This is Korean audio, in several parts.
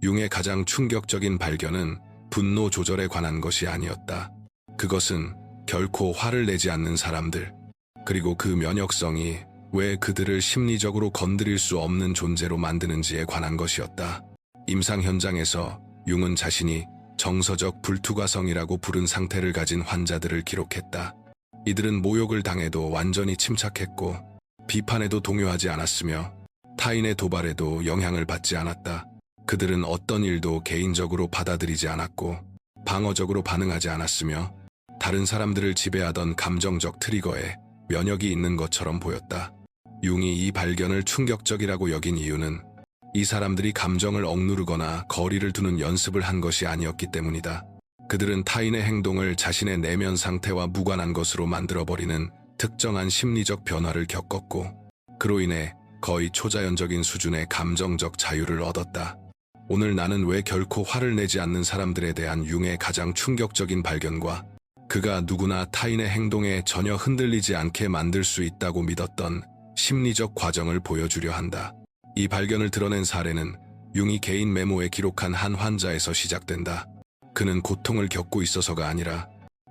융의 가장 충격적인 발견은 분노 조절에 관한 것이 아니었다. 그것은 결코 화를 내지 않는 사람들, 그리고 그 면역성이 왜 그들을 심리적으로 건드릴 수 없는 존재로 만드는지에 관한 것이었다. 임상 현장에서 융은 자신이 정서적 불투과성이라고 부른 상태를 가진 환자들을 기록했다. 이들은 모욕을 당해도 완전히 침착했고 비판에도 동요하지 않았으며 타인의 도발에도 영향을 받지 않았다. 그들은 어떤 일도 개인적으로 받아들이지 않았고 방어적으로 반응하지 않았으며 다른 사람들을 지배하던 감정적 트리거에 면역이 있는 것처럼 보였다. 융이 이 발견을 충격적이라고 여긴 이유는 이 사람들이 감정을 억누르거나 거리를 두는 연습을 한 것이 아니었기 때문이다. 그들은 타인의 행동을 자신의 내면 상태와 무관한 것으로 만들어버리는 특정한 심리적 변화를 겪었고 그로 인해 거의 초자연적인 수준의 감정적 자유를 얻었다. 오늘 나는 왜 결코 화를 내지 않는 사람들에 대한 융의 가장 충격적인 발견과 그가 누구나 타인의 행동에 전혀 흔들리지 않게 만들 수 있다고 믿었던 심리적 과정을 보여주려 한다. 이 발견을 드러낸 사례는 융이 개인 메모에 기록한 한 환자에서 시작된다. 그는 고통을 겪고 있어서가 아니라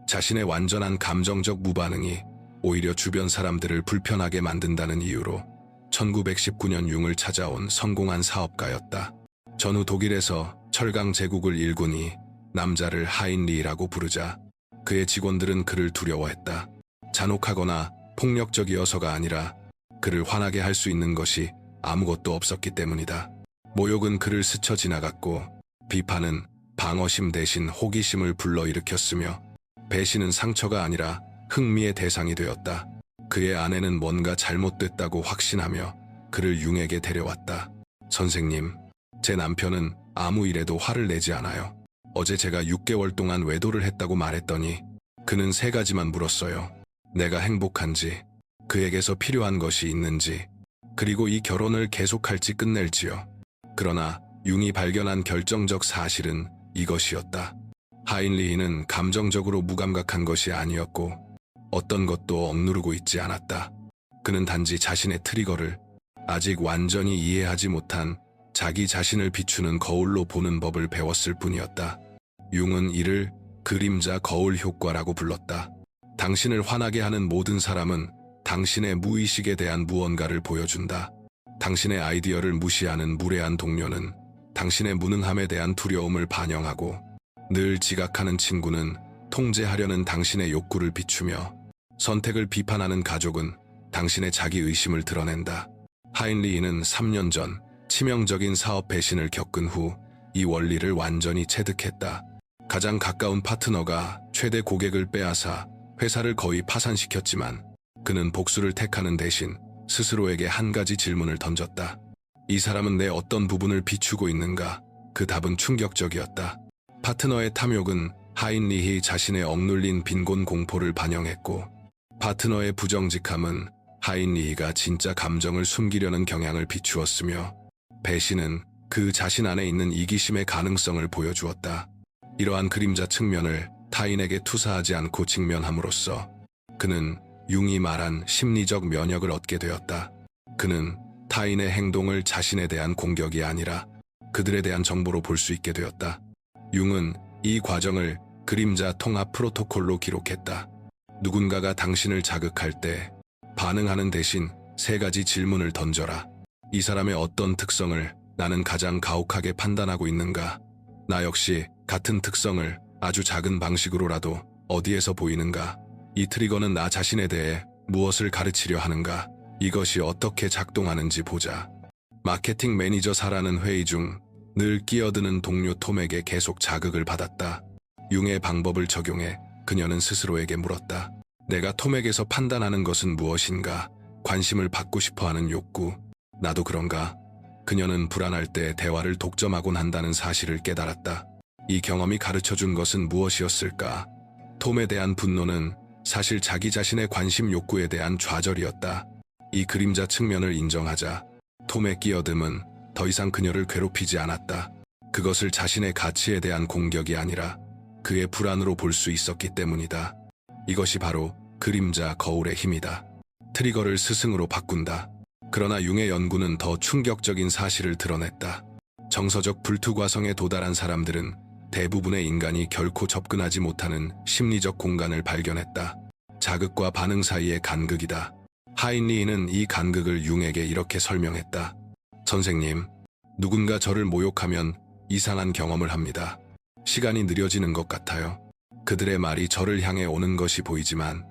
자신의 완전한 감정적 무반응이 오히려 주변 사람들을 불편하게 만든다는 이유로 1919년 융을 찾아온 성공한 사업가였다. 전후 독일에서 철강 제국을 일군이 남자를 하인리라고 부르자 그의 직원들은 그를 두려워했다. 잔혹하거나 폭력적이어서가 아니라 그를 화나게 할 수 있는 것이 아무것도 없었기 때문이다. 모욕은 그를 스쳐 지나갔고 비판은 방어심 대신 호기심을 불러일으켰으며 배신은 상처가 아니라 흥미의 대상이 되었다. 그의 아내는 뭔가 잘못됐다고 확신하며 그를 융에게 데려왔다. 선생님, 제 남편은 아무 일에도 화를 내지 않아요. 어제 제가 6개월 동안 외도를 했다고 말했더니 그는 3가지만 물었어요. 내가 행복한지, 그에게서 필요한 것이 있는지, 그리고 이 결혼을 계속할지 끝낼지요. 그러나 융이 발견한 결정적 사실은 이것이었다. 하인리히는 감정적으로 무감각한 것이 아니었고 어떤 것도 억누르고 있지 않았다. 그는 단지 자신의 트리거를 아직 완전히 이해하지 못한 자기 자신을 비추는 거울로 보는 법을 배웠을 뿐이었다. 융은 이를 그림자 거울 효과라고 불렀다. 당신을 화나게 하는 모든 사람은 당신의 무의식에 대한 무언가를 보여준다. 당신의 아이디어를 무시하는 무례한 동료는 당신의 무능함에 대한 두려움을 반영하고 늘 지각하는 친구는 통제하려는 당신의 욕구를 비추며 선택을 비판하는 가족은 당신의 자기의심을 드러낸다. 하인리히는 3년 전 치명적인 사업 배신을 겪은 후 이 원리를 완전히 체득했다. 가장 가까운 파트너가 최대 고객을 빼앗아 회사를 거의 파산시켰지만 그는 복수를 택하는 대신 스스로에게 한 가지 질문을 던졌다. 이 사람은 내 어떤 부분을 비추고 있는가? 그 답은 충격적이었다. 파트너의 탐욕은 하인리히 자신의 억눌린 빈곤 공포를 반영했고 파트너의 부정직함은 하인리히가 진짜 감정을 숨기려는 경향을 비추었으며 배신은 그 자신 안에 있는 이기심의 가능성을 보여주었다. 이러한 그림자 측면을 타인에게 투사하지 않고 직면함으로써 그는 융이 말한 심리적 면역을 얻게 되었다. 그는 타인의 행동을 자신에 대한 공격이 아니라 그들에 대한 정보로 볼 수 있게 되었다. 융은 이 과정을 그림자 통합 프로토콜로 기록했다. 누군가가 당신을 자극할 때 반응하는 대신 3가지 질문을 던져라. 이 사람의 어떤 특성을 나는 가장 가혹하게 판단하고 있는가? 나 역시 같은 특성을 아주 작은 방식으로라도 어디에서 보이는가? 이 트리거는 나 자신에 대해 무엇을 가르치려 하는가? 이것이 어떻게 작동하는지 보자. 마케팅 매니저 사라는 회의 중 늘 끼어드는 동료 톰에게 계속 자극을 받았다. 융의 방법을 적용해 그녀는 스스로에게 물었다. 내가 톰에게서 판단하는 것은 무엇인가? 관심을 받고 싶어하는 욕구. 나도 그런가? 그녀는 불안할 때 대화를 독점하곤 한다는 사실을 깨달았다. 이 경험이 가르쳐준 것은 무엇이었을까? 톰에 대한 분노는 사실 자기 자신의 관심 욕구에 대한 좌절이었다. 이 그림자 측면을 인정하자 톰의 끼어듦은 더 이상 그녀를 괴롭히지 않았다. 그것을 자신의 가치에 대한 공격이 아니라 그의 불안으로 볼 수 있었기 때문이다. 이것이 바로 그림자 거울의 힘이다. 트리거를 스승으로 바꾼다. 그러나 융의 연구는 더 충격적인 사실을 드러냈다. 정서적 불투과성에 도달한 사람들은 대부분의 인간이 결코 접근하지 못하는 심리적 공간을 발견했다. 자극과 반응 사이의 간극이다. 하인리히는 이 간극을 융에게 이렇게 설명했다. 선생님, 누군가 저를 모욕하면 이상한 경험을 합니다. 시간이 느려지는 것 같아요. 그들의 말이 저를 향해 오는 것이 보이지만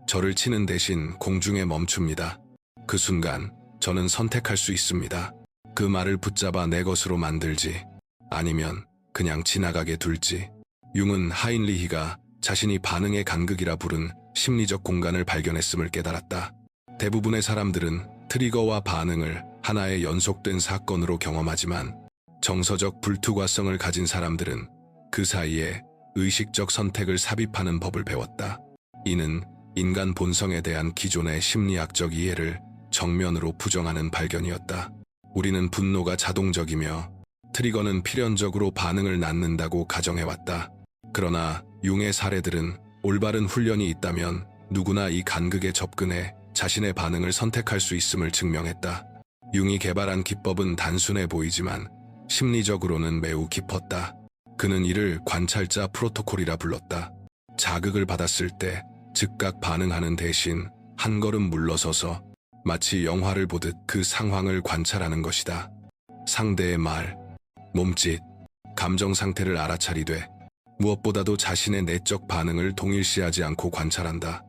저를 치는 대신 공중에 멈춥니다. 그 순간 저는 선택할 수 있습니다. 그 말을 붙잡아 내 것으로 만들지 아니면 그냥 지나가게 둘지. 융은 하인리히가 자신이 반응의 간극이라 부른 심리적 공간을 발견했음을 깨달았다. 대부분의 사람들은 트리거와 반응을 하나의 연속된 사건으로 경험하지만 정서적 불투과성을 가진 사람들은 그 사이에 의식적 선택을 삽입하는 법을 배웠다. 이는 인간 본성에 대한 기존의 심리학적 이해를 정면으로 부정하는 발견이었다. 우리는 분노가 자동적이며 트리거는 필연적으로 반응을 낳는다고 가정해왔다. 그러나 융의 사례들은 올바른 훈련이 있다면 누구나 이 간극에 접근해 자신의 반응을 선택할 수 있음을 증명했다. 융이 개발한 기법은 단순해 보이지만 심리적으로는 매우 깊었다. 그는 이를 관찰자 프로토콜이라 불렀다. 자극을 받았을 때 즉각 반응하는 대신 한 걸음 물러서서 마치 영화를 보듯 그 상황을 관찰하는 것이다. 상대의 말, 몸짓, 감정 상태를 알아차리되 무엇보다도 자신의 내적 반응을 동일시하지 않고 관찰한다.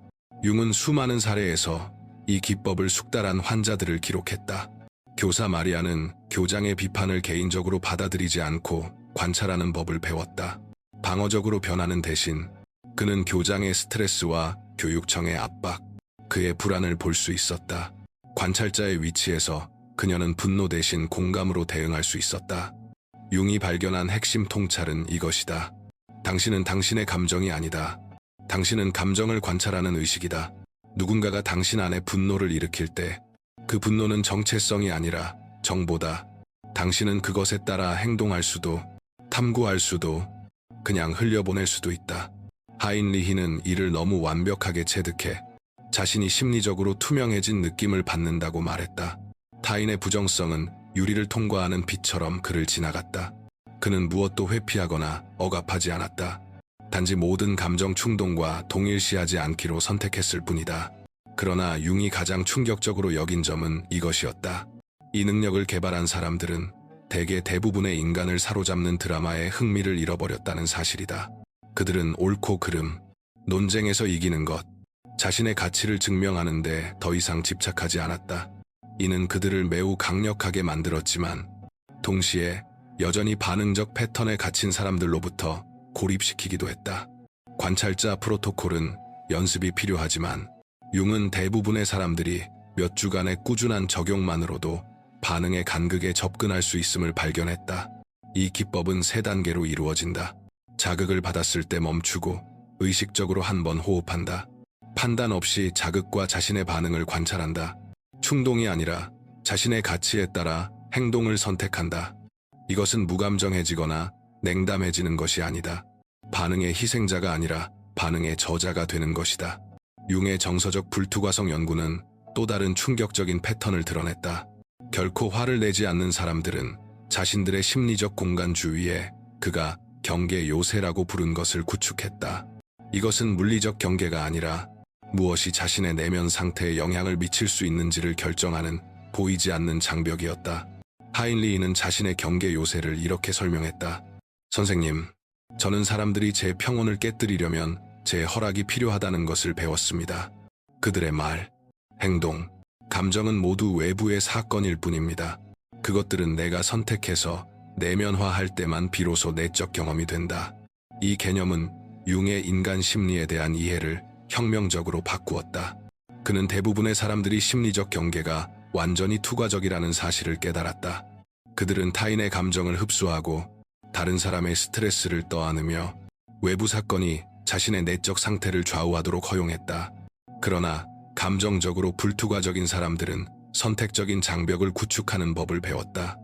융은 수많은 사례에서 이 기법을 숙달한 환자들을 기록했다. 교사 마리아는 교장의 비판을 개인적으로 받아들이지 않고 관찰하는 법을 배웠다. 방어적으로 변하는 대신 그는 교장의 스트레스와 교육청의 압박, 그의 불안을 볼 수 있었다. 관찰자의 위치에서 그녀는 분노 대신 공감으로 대응할 수 있었다. 융이 발견한 핵심 통찰은 이것이다. 당신은 당신의 감정이 아니다. 당신은 감정을 관찰하는 의식이다. 누군가가 당신 안에 분노를 일으킬 때 그 분노는 정체성이 아니라 정보다. 당신은 그것에 따라 행동할 수도, 탐구할 수도, 그냥 흘려보낼 수도 있다. 하인리히는 이를 너무 완벽하게 체득해 자신이 심리적으로 투명해진 느낌을 받는다고 말했다. 타인의 부정성은 유리를 통과하는 빛처럼 그를 지나갔다. 그는 무엇도 회피하거나 억압하지 않았다. 단지 모든 감정 충동과 동일시하지 않기로 선택했을 뿐이다. 그러나 융이 가장 충격적으로 여긴 점은 이것이었다. 이 능력을 개발한 사람들은 대개 대부분의 인간을 사로잡는 드라마에 흥미를 잃어버렸다는 사실이다. 그들은 옳고 그름, 논쟁에서 이기는 것, 자신의 가치를 증명하는데 더 이상 집착하지 않았다. 이는 그들을 매우 강력하게 만들었지만 동시에 여전히 반응적 패턴에 갇힌 사람들로부터 고립시키기도 했다. 관찰자 프로토콜은 연습이 필요하지만 융은 대부분의 사람들이 몇 주간의 꾸준한 적용만으로도 반응의 간극에 접근할 수 있음을 발견했다. 이 기법은 3단계로 이루어진다. 자극을 받았을 때 멈추고 의식적으로 한 번 호흡한다. 판단 없이 자극과 자신의 반응을 관찰한다. 충동이 아니라 자신의 가치에 따라 행동을 선택한다. 이것은 무감정해지거나 냉담해지는 것이 아니다. 반응의 희생자가 아니라 반응의 저자가 되는 것이다. 융의 정서적 불투과성 연구는 또 다른 충격적인 패턴을 드러냈다. 결코 화를 내지 않는 사람들은 자신들의 심리적 공간 주위에 그가 경계 요새라고 부른 것을 구축했다. 이것은 물리적 경계가 아니라 무엇이 자신의 내면 상태에 영향을 미칠 수 있는지를 결정하는 보이지 않는 장벽이었다. 하인리히는 자신의 경계 요새를 이렇게 설명했다. 선생님, 저는 사람들이 제 평온을 깨뜨리려면 제 허락이 필요하다는 것을 배웠습니다. 그들의 말, 행동, 감정은 모두 외부의 사건일 뿐입니다. 그것들은 내가 선택해서 내면화할 때만 비로소 내적 경험이 된다. 이 개념은 융의 인간 심리에 대한 이해를 혁명적으로 바꾸었다. 그는 대부분의 사람들이 심리적 경계가 완전히 투과적이라는 사실을 깨달았다. 그들은 타인의 감정을 흡수하고 다른 사람의 스트레스를 떠안으며 외부 사건이 자신의 내적 상태를 좌우하도록 허용했다. 그러나 감정적으로 불투과적인 사람들은 선택적인 장벽을 구축하는 법을 배웠다.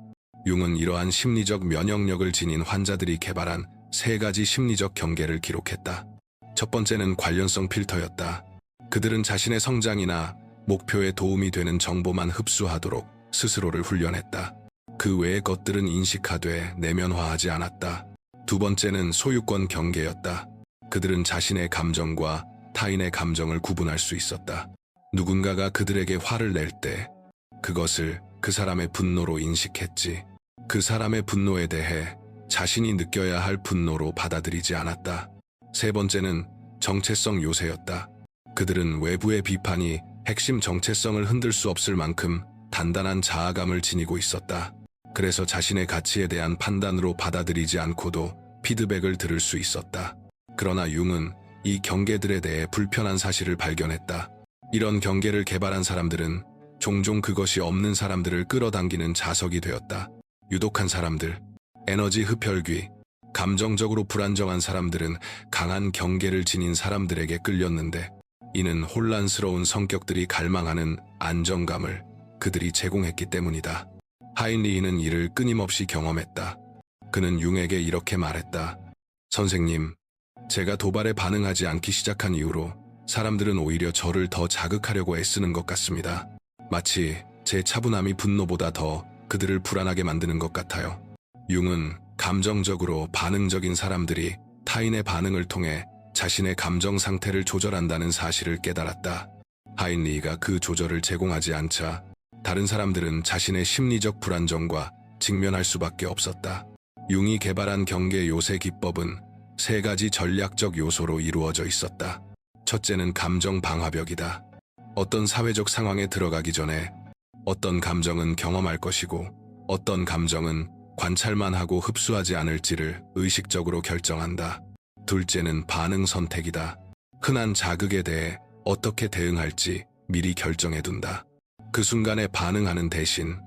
융은 이러한 심리적 면역력을 지닌 환자들이 개발한 3가지 심리적 경계를 기록했다. 첫 번째는 관련성 필터였다. 그들은 자신의 성장이나 목표에 도움이 되는 정보만 흡수하도록 스스로를 훈련했다. 그 외의 것들은 인식하되 내면화하지 않았다. 두 번째는 소유권 경계였다. 그들은 자신의 감정과 타인의 감정을 구분할 수 있었다. 누군가가 그들에게 화를 낼 때 그것을 그 사람의 분노로 인식했지, 그 사람의 분노에 대해 자신이 느껴야 할 분노로 받아들이지 않았다. 세 번째는 정체성 요새였다. 그들은 외부의 비판이 핵심 정체성을 흔들 수 없을 만큼 단단한 자아감을 지니고 있었다. 그래서 자신의 가치에 대한 판단으로 받아들이지 않고도 피드백을 들을 수 있었다. 그러나 융은 이 경계들에 대해 불편한 사실을 발견했다. 이런 경계를 개발한 사람들은 종종 그것이 없는 사람들을 끌어당기는 자석이 되었다. 유독한 사람들, 에너지 흡혈귀, 감정적으로 불안정한 사람들은 강한 경계를 지닌 사람들에게 끌렸는데, 이는 혼란스러운 성격들이 갈망하는 안정감을 그들이 제공했기 때문이다. 하인리히는 이를 끊임없이 경험했다. 그는 융에게 이렇게 말했다. 선생님, 제가 도발에 반응하지 않기 시작한 이후로 사람들은 오히려 저를 더 자극하려고 애쓰는 것 같습니다. 마치 제 차분함이 분노보다 더 그들을 불안하게 만드는 것 같아요. 융은 감정적으로 반응적인 사람들이 타인의 반응을 통해 자신의 감정 상태를 조절한다는 사실을 깨달았다. 하인리히가 그 조절을 제공하지 않자 다른 사람들은 자신의 심리적 불안정과 직면할 수밖에 없었다. 융이 개발한 경계 요새 기법은 세 가지 전략적 요소로 이루어져 있었다. 첫째는 감정 방화벽이다. 어떤 사회적 상황에 들어가기 전에 어떤 감정은 경험할 것이고 어떤 감정은 관찰만 하고 흡수하지 않을지를 의식적으로 결정한다. 둘째는 반응 선택이다. 흔한 자극에 대해 어떻게 대응할지 미리 결정해둔다. 그 순간에 반응하는 대신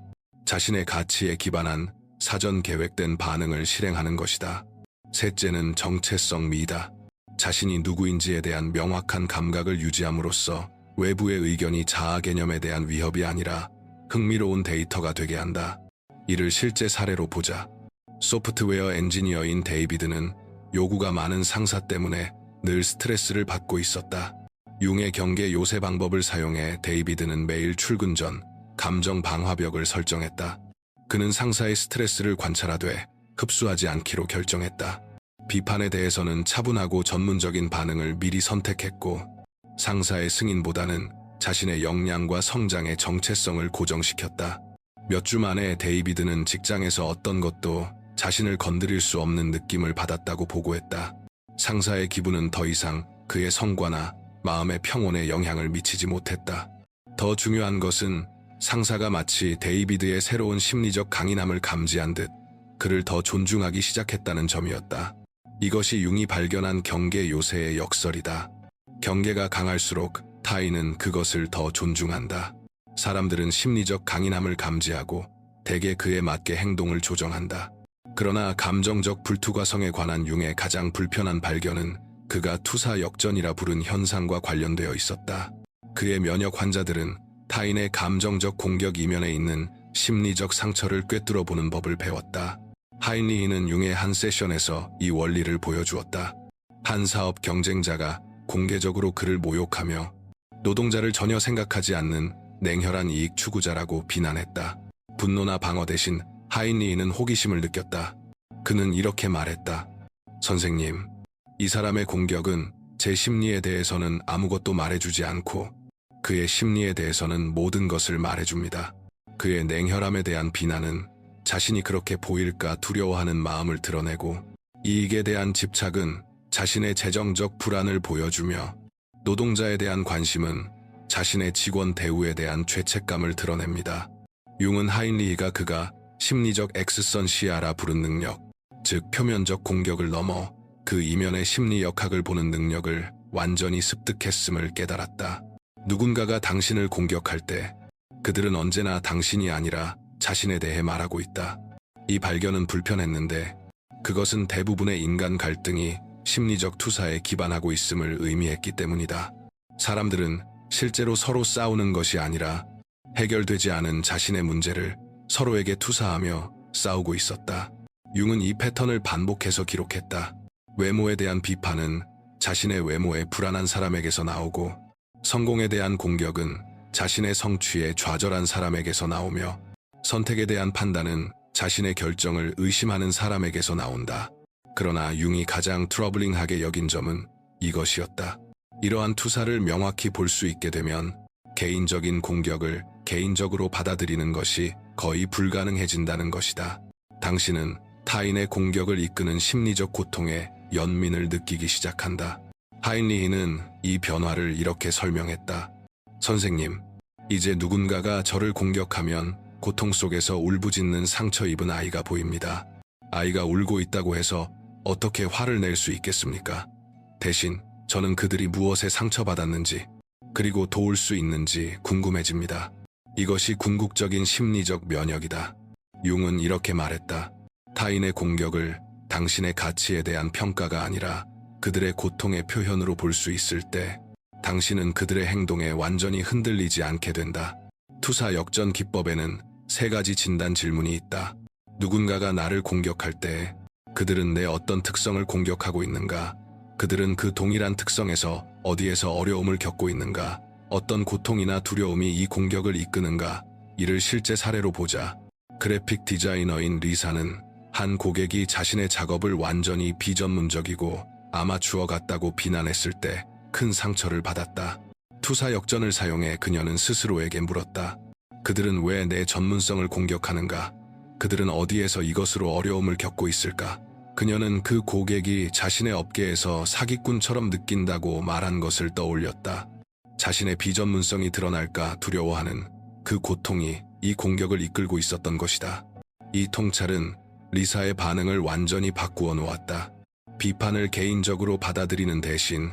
자신의 가치에 기반한 사전 계획된 반응을 실행하는 것이다. 셋째는 정체성 미다. 자신이 누구인지에 대한 명확한 감각을 유지함으로써 외부의 의견이 자아 개념에 대한 위협이 아니라 흥미로운 데이터가 되게 한다. 이를 실제 사례로 보자. 소프트웨어 엔지니어인 데이비드는 요구가 많은 상사 때문에 늘 스트레스를 받고 있었다. 융의 경계 요새 방법을 사용해 데이비드는 매일 출근 전 감정 방화벽을 설정했다. 그는 상사의 스트레스를 관찰하되 흡수하지 않기로 결정했다. 비판에 대해서는 차분하고 전문적인 반응을 미리 선택했고, 상사의 승인보다는 자신의 역량과 성장의 정체성을 고정시켰다. 몇 주 만에 데이비드는 직장에서 어떤 것도 자신을 건드릴 수 없는 느낌을 받았다고 보고했다. 상사의 기분은 더 이상 그의 성과나 마음의 평온에 영향을 미치지 못했다. 더 중요한 것은 상사가 마치 데이비드의 새로운 심리적 강인함을 감지한 듯 그를 더 존중하기 시작했다는 점이었다. 이것이 융이 발견한 경계 요새의 역설이다. 경계가 강할수록 타인은 그것을 더 존중한다. 사람들은 심리적 강인함을 감지하고 대개 그에 맞게 행동을 조정한다. 그러나 감정적 불투과성에 관한 융의 가장 불편한 발견은 그가 투사 역전이라 부른 현상과 관련되어 있었다. 그의 면역 환자들은 타인의 감정적 공격 이면에 있는 심리적 상처를 꿰뚫어 보는 법을 배웠다. 하인리히는 융의 한 세션에서 이 원리를 보여주었다. 한 사업 경쟁자가 공개적으로 그를 모욕하며 노동자를 전혀 생각하지 않는 냉혈한 이익 추구자라고 비난했다. 분노나 방어 대신 하인리히는 호기심을 느꼈다. 그는 이렇게 말했다. 선생님, 이 사람의 공격은 제 심리에 대해서는 아무것도 말해주지 않고 그의 심리에 대해서는 모든 것을 말해줍니다. 그의 냉혈함에 대한 비난은 자신이 그렇게 보일까 두려워하는 마음을 드러내고, 이익에 대한 집착은 자신의 재정적 불안을 보여주며, 노동자에 대한 관심은 자신의 직원 대우에 대한 죄책감을 드러냅니다. 융은 하인리히가 그가 심리적 X선 시야라 부른 능력, 즉 표면적 공격을 넘어 그 이면의 심리 역학을 보는 능력을 완전히 습득했음을 깨달았다. 누군가가 당신을 공격할 때 그들은 언제나 당신이 아니라 자신에 대해 말하고 있다. 이 발견은 불편했는데 그것은 대부분의 인간 갈등이 심리적 투사에 기반하고 있음을 의미했기 때문이다. 사람들은 실제로 서로 싸우는 것이 아니라 해결되지 않은 자신의 문제를 서로에게 투사하며 싸우고 있었다. 융은 이 패턴을 반복해서 기록했다. 외모에 대한 비판은 자신의 외모에 불안한 사람에게서 나오고, 성공에 대한 공격은 자신의 성취에 좌절한 사람에게서 나오며, 선택에 대한 판단은 자신의 결정을 의심하는 사람에게서 나온다. 그러나 융이 가장 트러블링하게 여긴 점은 이것이었다. 이러한 투사를 명확히 볼 수 있게 되면 개인적인 공격을 개인적으로 받아들이는 것이 거의 불가능해진다는 것이다. 당신은 타인의 공격을 이끄는 심리적 고통에 연민을 느끼기 시작한다. 하인리히는 이 변화를 이렇게 설명했다. 선생님, 이제 누군가가 저를 공격하면 고통 속에서 울부짖는 상처 입은 아이가 보입니다. 아이가 울고 있다고 해서 어떻게 화를 낼 수 있겠습니까? 대신 저는 그들이 무엇에 상처받았는지 그리고 도울 수 있는지 궁금해집니다. 이것이 궁극적인 심리적 면역이다. 융은 이렇게 말했다. 타인의 공격을 당신의 가치에 대한 평가가 아니라 그들의 고통의 표현으로 볼 수 있을 때 당신은 그들의 행동에 완전히 흔들리지 않게 된다. 투사 역전 기법에는 3가지 진단 질문이 있다. 누군가가 나를 공격할 때 그들은 내 어떤 특성을 공격하고 있는가? 그들은 그 동일한 특성에서 어디에서 어려움을 겪고 있는가? 어떤 고통이나 두려움이 이 공격을 이끄는가? 이를 실제 사례로 보자. 그래픽 디자이너인 리사는 한 고객이 자신의 작업을 완전히 비전문적이고 아마추어 같다고 비난했을 때 큰 상처를 받았다. 투사 역전을 사용해 그녀는 스스로에게 물었다. 그들은 왜 내 전문성을 공격하는가? 그들은 어디에서 이것으로 어려움을 겪고 있을까? 그녀는 그 고객이 자신의 업계에서 사기꾼처럼 느낀다고 말한 것을 떠올렸다. 자신의 비전문성이 드러날까 두려워하는 그 고통이 이 공격을 이끌고 있었던 것이다. 이 통찰은 리사의 반응을 완전히 바꾸어 놓았다. 비판을 개인적으로 받아들이는 대신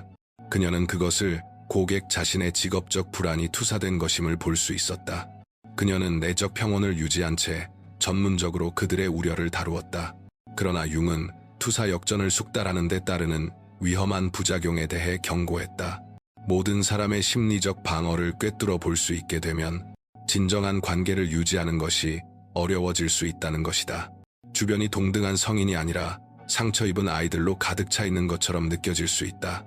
그녀는 그것을 고객 자신의 직업적 불안이 투사된 것임을 볼 수 있었다. 그녀는 내적 평온을 유지한 채 전문적으로 그들의 우려를 다루었다. 그러나 융은 투사 역전을 숙달하는 데 따르는 위험한 부작용에 대해 경고했다. 모든 사람의 심리적 방어를 꿰뚫어 볼 수 있게 되면 진정한 관계를 유지하는 것이 어려워질 수 있다는 것이다. 주변이 동등한 성인이 아니라 상처 입은 아이들로 가득 차 있는 것처럼 느껴질 수 있다.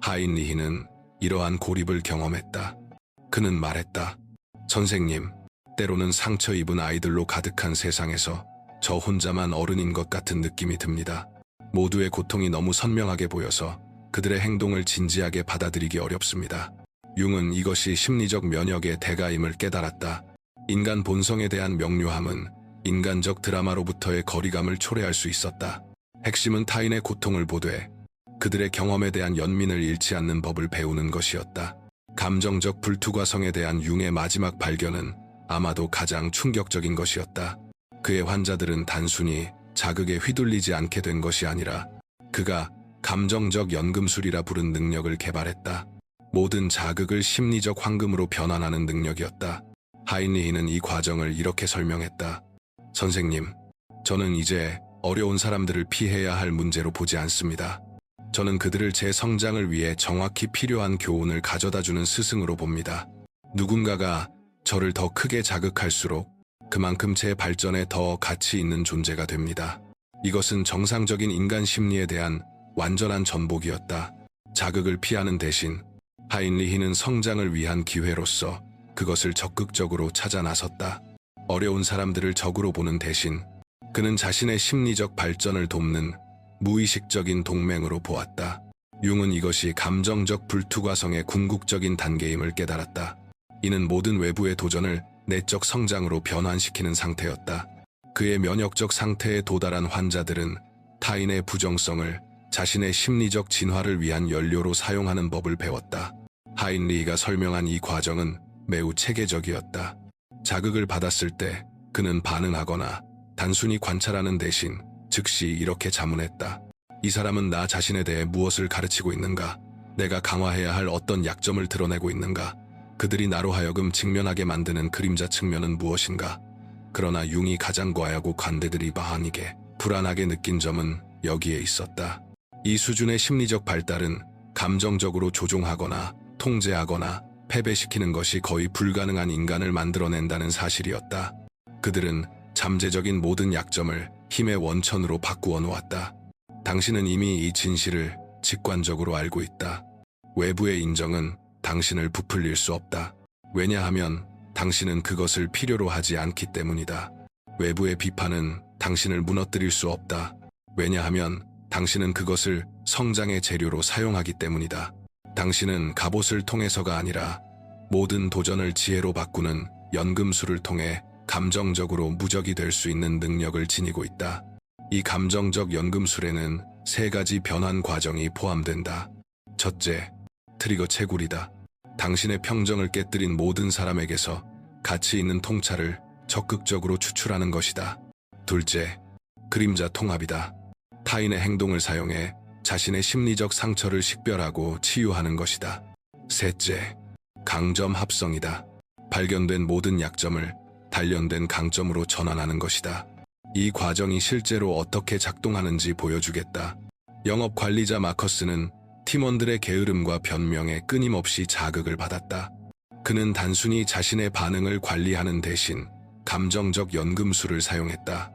하인리히는 이러한 고립을 경험했다. 그는 말했다. 선생님, 때로는 상처 입은 아이들로 가득한 세상에서 저 혼자만 어른인 것 같은 느낌이 듭니다. 모두의 고통이 너무 선명하게 보여서 그들의 행동을 진지하게 받아들이기 어렵습니다. 융은 이것이 심리적 면역의 대가임을 깨달았다. 인간 본성에 대한 명료함은 인간적 드라마로부터의 거리감을 초래할 수 있었다. 핵심은 타인의 고통을 보되 그들의 경험에 대한 연민을 잃지 않는 법을 배우는 것이었다. 감정적 불투과성에 대한 융의 마지막 발견은 아마도 가장 충격적인 것이었다. 그의 환자들은 단순히 자극에 휘둘리지 않게 된 것이 아니라 그가 감정적 연금술이라 부른 능력을 개발했다. 모든 자극을 심리적 황금으로 변환하는 능력이었다. 하인리히는 이 과정을 이렇게 설명했다. 선생님, 저는 이제 어려운 사람들을 피해야 할 문제로 보지 않습니다. 저는 그들을 제 성장을 위해 정확히 필요한 교훈을 가져다주는 스승으로 봅니다. 누군가가 저를 더 크게 자극할수록 그만큼 제 발전에 더 가치 있는 존재가 됩니다. 이것은 정상적인 인간 심리에 대한 완전한 전복이었다. 자극을 피하는 대신 하인리히는 성장을 위한 기회로서 그것을 적극적으로 찾아 나섰다. 어려운 사람들을 적으로 보는 대신 그는 자신의 심리적 발전을 돕는 무의식적인 동맹으로 보았다. 융은 이것이 감정적 불투과성의 궁극적인 단계임을 깨달았다. 이는 모든 외부의 도전을 내적 성장으로 변환시키는 상태였다. 그의 면역적 상태에 도달한 환자들은 타인의 부정성을 자신의 심리적 진화를 위한 연료로 사용하는 법을 배웠다. 하인리히가 설명한 이 과정은 매우 체계적이었다. 자극을 받았을 때 그는 반응하거나 단순히 관찰하는 대신 즉시 이렇게 자문했다. 이 사람은 나 자신에 대해 무엇을 가르치고 있는가? 내가 강화해야 할 어떤 약점을 드러내고 있는가? 그들이 나로 하여금 직면하게 만드는 그림자 측면은 무엇인가? 그러나 융이 가장 과하고 관대들이 마한이게 불안하게 느낀 점은 여기에 있었다. 이 수준의 심리적 발달은 감정적으로 조종하거나 통제하거나 패배시키는 것이 거의 불가능한 인간을 만들어낸다는 사실이었다. 그들은 잠재적인 모든 약점을 힘의 원천으로 바꾸어 놓았다. 당신은 이미 이 진실을 직관적으로 알고 있다. 외부의 인정은 당신을 부풀릴 수 없다. 왜냐하면 당신은 그것을 필요로 하지 않기 때문이다. 외부의 비판은 당신을 무너뜨릴 수 없다. 왜냐하면 당신은 그것을 성장의 재료로 사용하기 때문이다. 당신은 갑옷을 통해서가 아니라 모든 도전을 지혜로 바꾸는 연금술을 통해 감정적으로 무적이 될 수 있는 능력을 지니고 있다. 이 감정적 연금술에는 3가지 변환 과정이 포함된다. 첫째, 트리거 채굴이다. 당신의 평정을 깨뜨린 모든 사람에게서 가치 있는 통찰을 적극적으로 추출하는 것이다. 둘째, 그림자 통합이다. 타인의 행동을 사용해 자신의 심리적 상처를 식별하고 치유하는 것이다. 셋째, 강점 합성이다. 발견된 모든 약점을 단련된 강점으로 전환하는 것이다. 이 과정이 실제로 어떻게 작동하는지 보여주겠다. 영업 관리자 마커스는 팀원들의 게으름과 변명에 끊임없이 자극을 받았다. 그는 단순히 자신의 반응을 관리하는 대신 감정적 연금술을 사용했다.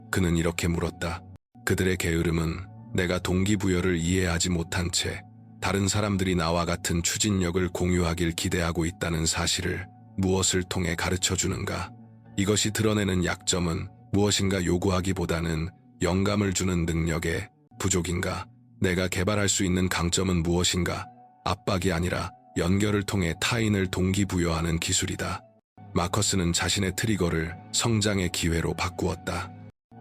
그는 이렇게 물었다. 그들의 게으름은 내가 동기부여를 이해하지 못한 채 다른 사람들이 나와 같은 추진력을 공유하길 기대하고 있다는 사실을 무엇을 통해 가르쳐 주는가? 이것이 드러내는 약점은 무엇인가 요구하기보다는 영감을 주는 능력의 부족인가? 내가 개발할 수 있는 강점은 무엇인가? 압박이 아니라 연결을 통해 타인을 동기부여하는 기술이다. 마커스는 자신의 트리거를 성장의 기회로 바꾸었다.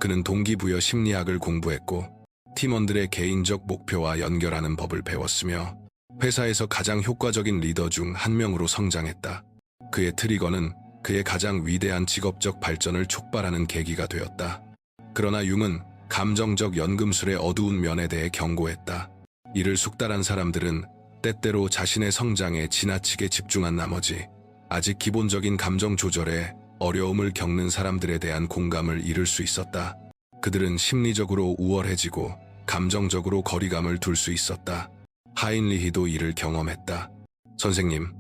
그는 동기부여 심리학을 공부했고 팀원들의 개인적 목표와 연결하는 법을 배웠으며 회사에서 가장 효과적인 리더 중 한 명으로 성장했다. 그의 트리거는 그의 가장 위대한 직업적 발전을 촉발하는 계기가 되었다. 그러나 융은 감정적 연금술의 어두운 면에 대해 경고했다. 이를 숙달한 사람들은 때때로 자신의 성장에 지나치게 집중한 나머지 아직 기본적인 감정 조절에 어려움을 겪는 사람들에 대한 공감을 잃을 수 있었다. 그들은 심리적으로 우월해지고 감정적으로 거리감을 둘 수 있었다. 하인리히도 이를 경험했다. 선생님,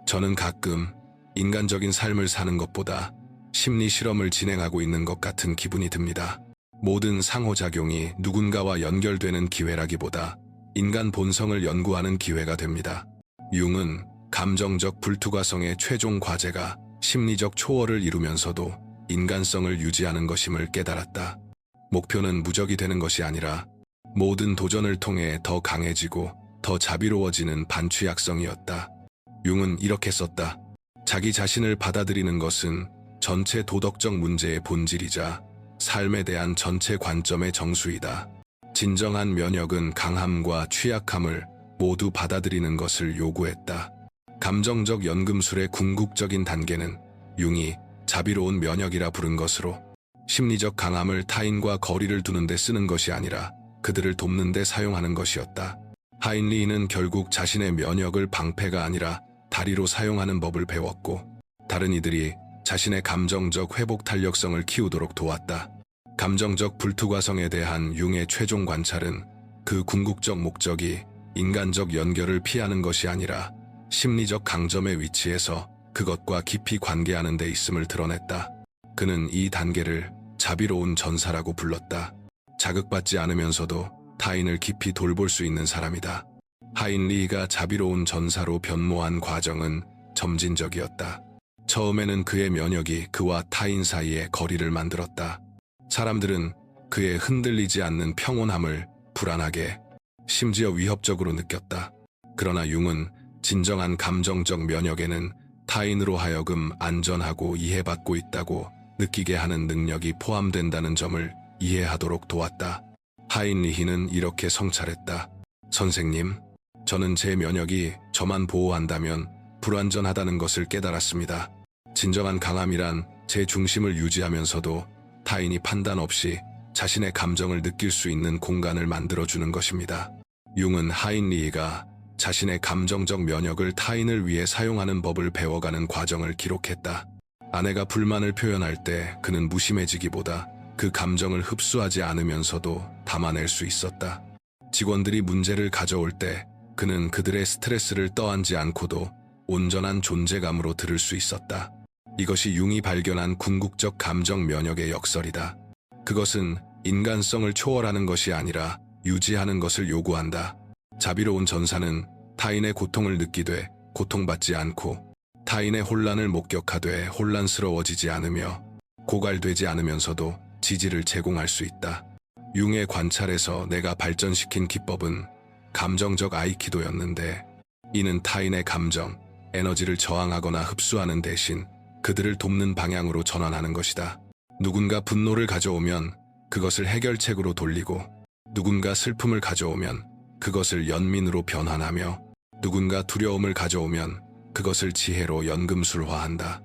저는 가끔 인간적인 삶을 사는 것보다 심리 실험을 진행하고 있는 것 같은 기분이 듭니다. 모든 상호작용이 누군가와 연결되는 기회라기보다 인간 본성을 연구하는 기회가 됩니다. 융은 감정적 불투과성의 최종 과제가 심리적 초월을 이루면서도 인간성을 유지하는 것임을 깨달았다. 목표는 무적이 되는 것이 아니라 모든 도전을 통해 더 강해지고 더 자비로워지는 반취약성이었다. 융은 이렇게 썼다. 자기 자신을 받아들이는 것은 전체 도덕적 문제의 본질이자 삶에 대한 전체 관점의 정수이다. 진정한 면역은 강함과 취약함을 모두 받아들이는 것을 요구했다. 감정적 연금술의 궁극적인 단계는 융이 자비로운 면역이라 부른 것으로 심리적 강함을 타인과 거리를 두는 데 쓰는 것이 아니라 그들을 돕는 데 사용하는 것이었다. 하인리히는 결국 자신의 면역을 방패가 아니라 다리로 사용하는 법을 배웠고 다른 이들이 자신의 감정적 회복 탄력성을 키우도록 도왔다. 감정적 불투과성에 대한 융의 최종 관찰은 그 궁극적 목적이 인간적 연결을 피하는 것이 아니라 심리적 강점의 위치에서 그것과 깊이 관계하는 데 있음을 드러냈다. 그는 이 단계를 자비로운 전사라고 불렀다. 자극받지 않으면서도 타인을 깊이 돌볼 수 있는 사람이다. 하인리히가 자비로운 전사로 변모한 과정은 점진적이었다. 처음에는 그의 면역이 그와 타인 사이에 거리를 만들었다. 사람들은 그의 흔들리지 않는 평온함을 불안하게, 심지어 위협적으로 느꼈다. 그러나 융은 진정한 감정적 면역에는 타인으로 하여금 안전하고 이해받고 있다고 느끼게 하는 능력이 포함된다는 점을 이해하도록 도왔다. 하인리히는 이렇게 성찰했다. 선생님, 저는 제 면역이 저만 보호한다면 불완전하다는 것을 깨달았습니다. 진정한 강함이란 제 중심을 유지하면서도 타인이 판단 없이 자신의 감정을 느낄 수 있는 공간을 만들어주는 것입니다. 융은 하인리히가 자신의 감정적 면역을 타인을 위해 사용하는 법을 배워가는 과정을 기록했다. 아내가 불만을 표현할 때 그는 무심해지기보다 그 감정을 흡수하지 않으면서도 담아낼 수 있었다. 직원들이 문제를 가져올 때 그는 그들의 스트레스를 떠안지 않고도 온전한 존재감으로 들을 수 있었다. 이것이 융이 발견한 궁극적 감정 면역의 역설이다. 그것은 인간성을 초월하는 것이 아니라 유지하는 것을 요구한다. 자비로운 전사는 타인의 고통을 느끼되 고통받지 않고 타인의 혼란을 목격하되 혼란스러워지지 않으며 고갈되지 않으면서도 지지를 제공할 수 있다. 융의 관찰에서 내가 발전시킨 기법은 감정적 아이키도였는데, 이는 타인의 감정, 에너지를 저항하거나 흡수하는 대신 그들을 돕는 방향으로 전환하는 것이다. 누군가 분노를 가져오면 그것을 해결책으로 돌리고, 누군가 슬픔을 가져오면 그것을 연민으로 변환하며, 누군가 두려움을 가져오면 그것을 지혜로 연금술화한다.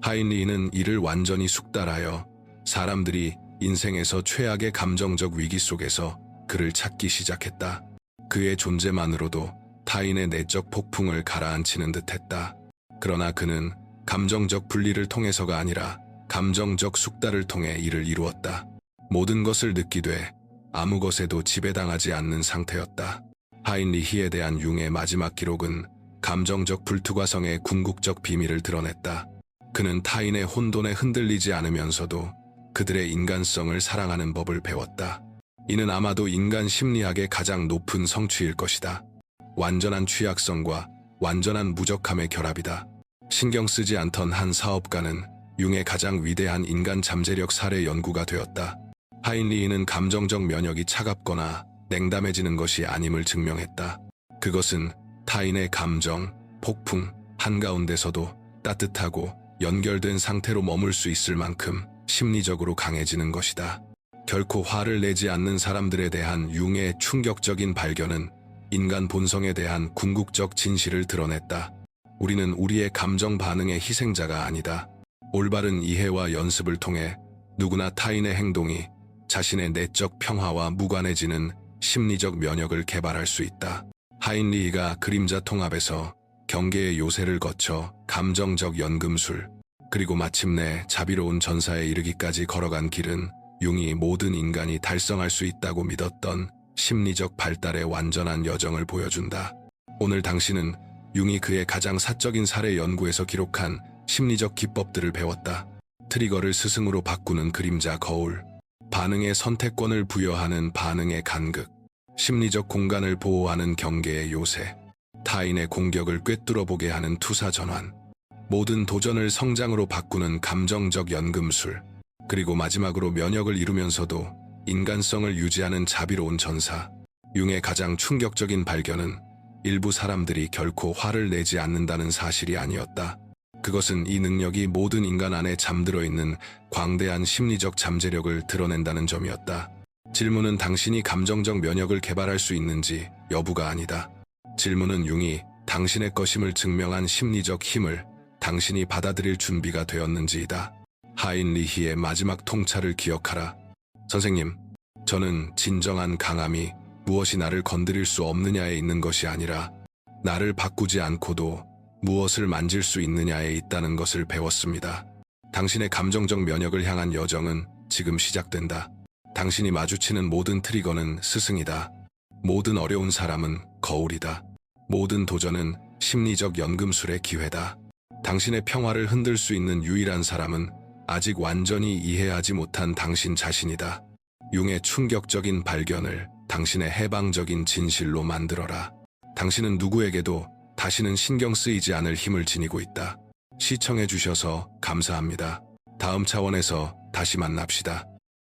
하인리히는 이를 완전히 숙달하여 사람들이 인생에서 최악의 감정적 위기 속에서 그를 찾기 시작했다. 그의 존재만으로도 타인의 내적 폭풍을 가라앉히는 듯했다. 그러나 그는 감정적 분리를 통해서가 아니라 감정적 숙달을 통해 이를 이루었다. 모든 것을 느끼되 아무 것에도 지배당하지 않는 상태였다. 하인리히에 대한 융의 마지막 기록은 감정적 불투과성의 궁극적 비밀을 드러냈다. 그는 타인의 혼돈에 흔들리지 않으면서도 그들의 인간성을 사랑하는 법을 배웠다. 이는 아마도 인간 심리학의 가장 높은 성취일 것이다. 완전한 취약성과 완전한 무적함의 결합이다. 신경 쓰지 않던 한 사업가는 융의 가장 위대한 인간 잠재력 사례 연구가 되었다. 하인리히는 감정적 면역이 차갑거나 냉담해지는 것이 아님을 증명했다. 그것은 타인의 감정, 폭풍 한가운데서도 따뜻하고 연결된 상태로 머물 수 있을 만큼 심리적으로 강해지는 것이다. 결코 화를 내지 않는 사람들에 대한 융의 충격적인 발견은 인간 본성에 대한 궁극적 진실을 드러냈다. 우리는 우리의 감정 반응의 희생자가 아니다. 올바른 이해와 연습을 통해 누구나 타인의 행동이 자신의 내적 평화와 무관해지는 심리적 면역을 개발할 수 있다. 하인리히가 그림자 통합에서 경계의 요새를 거쳐 감정적 연금술, 그리고 마침내 자비로운 전사에 이르기까지 걸어간 길은 융이 모든 인간이 달성할 수 있다고 믿었던 심리적 발달의 완전한 여정을 보여준다. 오늘 당신은 융이 그의 가장 사적인 사례 연구에서 기록한 심리적 기법들을 배웠다. 트리거를 스승으로 바꾸는 그림자 거울, 반응의 선택권을 부여하는 반응의 간극, 심리적 공간을 보호하는 경계의 요새, 타인의 공격을 꿰뚫어보게 하는 투사 전환, 모든 도전을 성장으로 바꾸는 감정적 연금술, 그리고 마지막으로 면역을 이루면서도 인간성을 유지하는 자비로운 전사. 융의 가장 충격적인 발견은 일부 사람들이 결코 화를 내지 않는다는 사실이 아니었다. 그것은 이 능력이 모든 인간 안에 잠들어 있는 광대한 심리적 잠재력을 드러낸다는 점이었다. 질문은 당신이 감정적 면역을 개발할 수 있는지 여부가 아니다. 질문은 융이 당신의 것임을 증명한 심리적 힘을 당신이 받아들일 준비가 되었는지이다. 하인리히의 마지막 통찰을 기억하라. 선생님, 저는 진정한 강함이 무엇이 나를 건드릴 수 없느냐에 있는 것이 아니라 나를 바꾸지 않고도 무엇을 만질 수 있느냐에 있다는 것을 배웠습니다. 당신의 감정적 면역을 향한 여정은 지금 시작된다. 당신이 마주치는 모든 트리거는 스승이다. 모든 어려운 사람은 거울이다. 모든 도전은 심리적 연금술의 기회다. 당신의 평화를 흔들 수 있는 유일한 사람은 아직 완전히 이해하지 못한 당신 자신이다. 융의 충격적인 발견을 당신의 해방적인 진실로 만들어라. 당신은 누구에게도 다시는 신경 쓰이지 않을 힘을 지니고 있다. 시청해 주셔서 감사합니다. 다음 차원에서 다시 만납시다.